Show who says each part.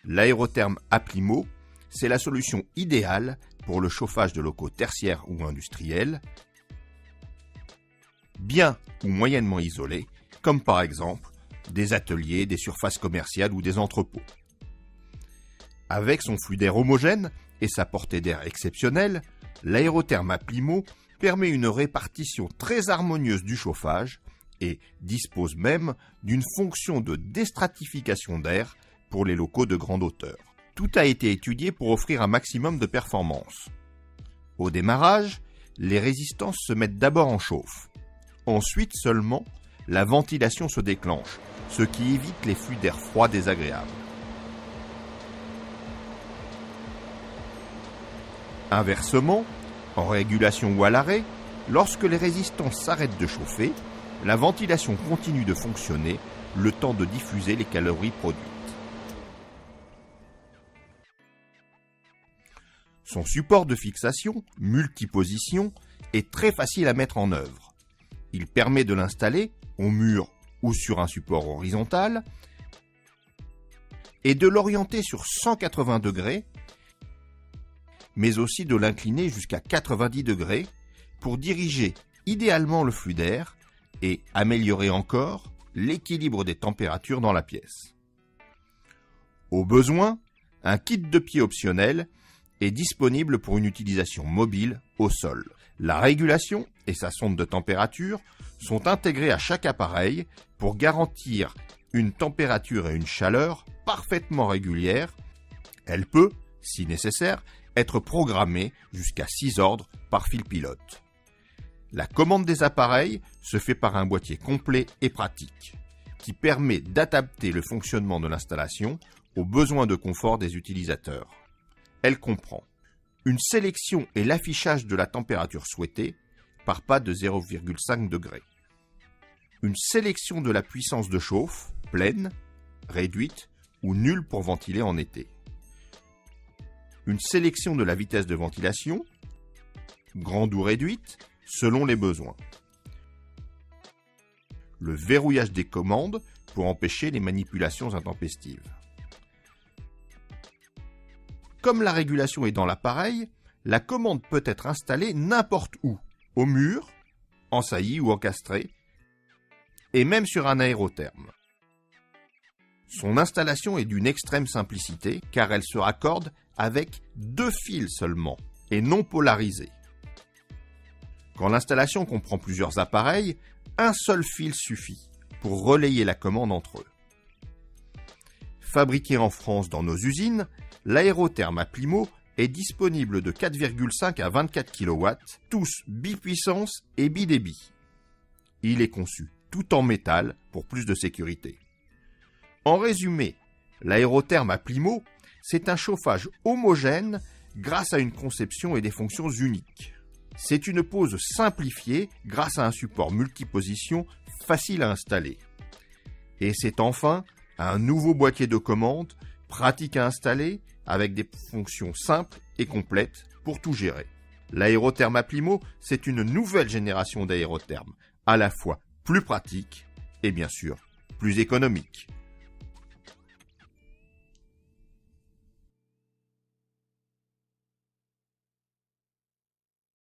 Speaker 1: L'aérotherme Applimo, c'est la solution idéale pour le chauffage de locaux tertiaires ou industriels, bien ou moyennement isolés, comme par exemple des ateliers, des surfaces commerciales ou des entrepôts. Avec son flux d'air homogène et sa portée d'air exceptionnelle, l'aérotherme Applimo permet une répartition très harmonieuse du chauffage et dispose même d'une fonction de déstratification d'air pour les locaux de grande hauteur. Tout a été étudié pour offrir un maximum de performance. Au démarrage, les résistances se mettent d'abord en chauffe. Ensuite seulement, la ventilation se déclenche, ce qui évite les flux d'air froid désagréables. Inversement, en régulation ou à l'arrêt, lorsque les résistances s'arrêtent de chauffer, la ventilation continue de fonctionner le temps de diffuser les calories produites. Son support de fixation, multiposition, est très facile à mettre en œuvre. Il permet de l'installer au mur ou sur un support horizontal et de l'orienter sur 180 degrés, mais aussi de l'incliner jusqu'à 90 degrés pour diriger idéalement le flux d'air et améliorer encore l'équilibre des températures dans la pièce. Au besoin, un kit de pied optionnel est disponible pour une utilisation mobile au sol. La régulation et sa sonde de température sont intégrées à chaque appareil pour garantir une température et une chaleur parfaitement régulières. Elle peut, si nécessaire, être programmée jusqu'à 6 ordres par fil pilote. La commande des appareils se fait par un boîtier complet et pratique, qui permet d'adapter le fonctionnement de l'installation aux besoins de confort des utilisateurs. Elle comprend une sélection et l'affichage de la température souhaitée par pas de 0,5 degré, une sélection de la puissance de chauffe, pleine, réduite ou nulle pour ventiler en été, une sélection de la vitesse de ventilation, grande ou réduite, selon les besoins, le verrouillage des commandes pour empêcher les manipulations intempestives. Comme la régulation est dans l'appareil, la commande peut être installée n'importe où, au mur, en saillie ou encastrée, et même sur un aérotherme. Son installation est d'une extrême simplicité car elle se raccorde avec 2 fils seulement et non polarisés. Quand l'installation comprend plusieurs appareils, un seul fil suffit pour relayer la commande entre eux. Fabriqué en France dans nos usines, l'aérotherme Applimo est disponible de 4,5 à 24 kW, tous bipuissance et bidébit. Il est conçu tout en métal pour plus de sécurité. En résumé, l'aérotherme Applimo, c'est un chauffage homogène grâce à une conception et des fonctions uniques. C'est une pose simplifiée grâce à un support multiposition facile à installer. Et c'est enfin un nouveau boîtier de commande pratique à installer avec des fonctions simples et complètes pour tout gérer. L'aérotherme Applimo, c'est une nouvelle génération d'aérothermes, à la fois plus pratique et bien sûr plus économique.